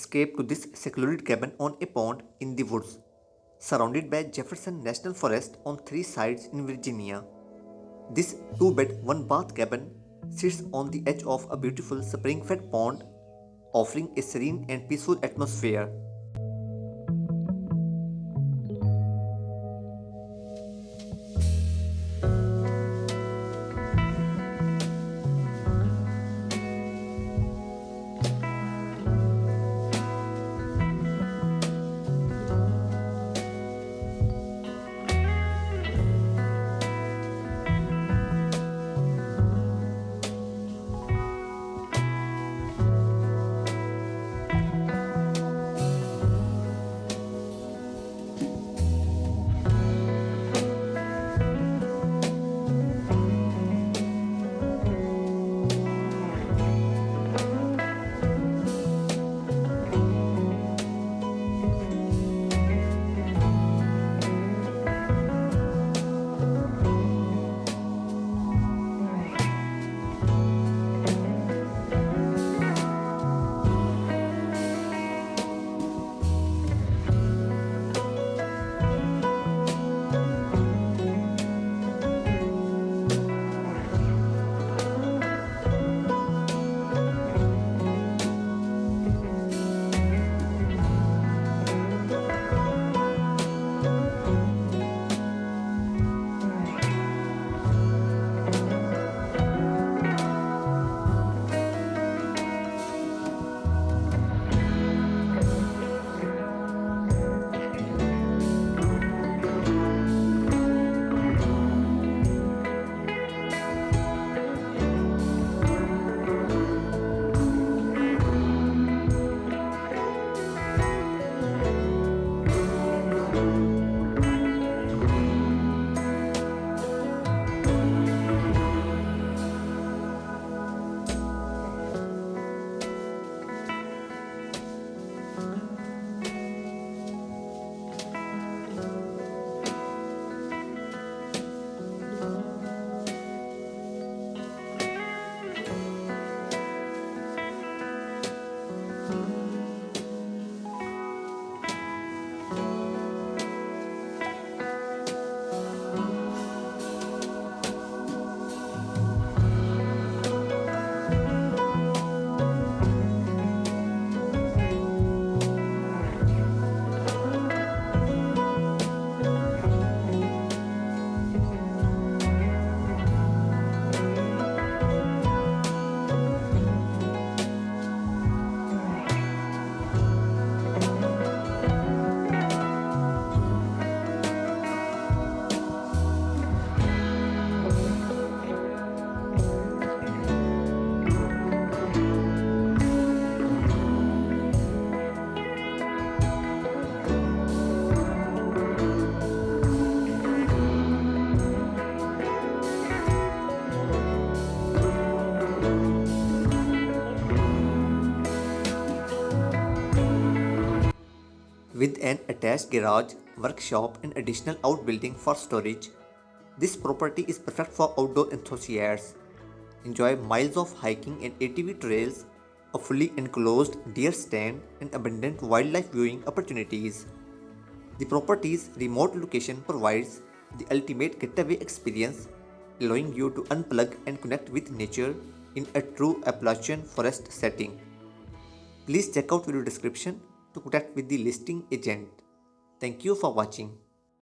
escape to this secluded cabin on a pond in the woods, surrounded by Jefferson National Forest on three sides in Virginia. This two-bed, one-bath cabin sits on the edge of a beautiful spring-fed pond, offering a serene and peaceful atmosphere. With an attached garage, workshop, and additional outbuilding for storage, this property is perfect for outdoor enthusiasts. Enjoy miles of hiking and ATV trails, a fully enclosed deer stand, and abundant wildlife viewing opportunities. The property's remote location provides the ultimate getaway experience, allowing you to unplug and connect with nature in a true Appalachian forest setting. Please check out video description to contact with the listing agent. Thank you for watching.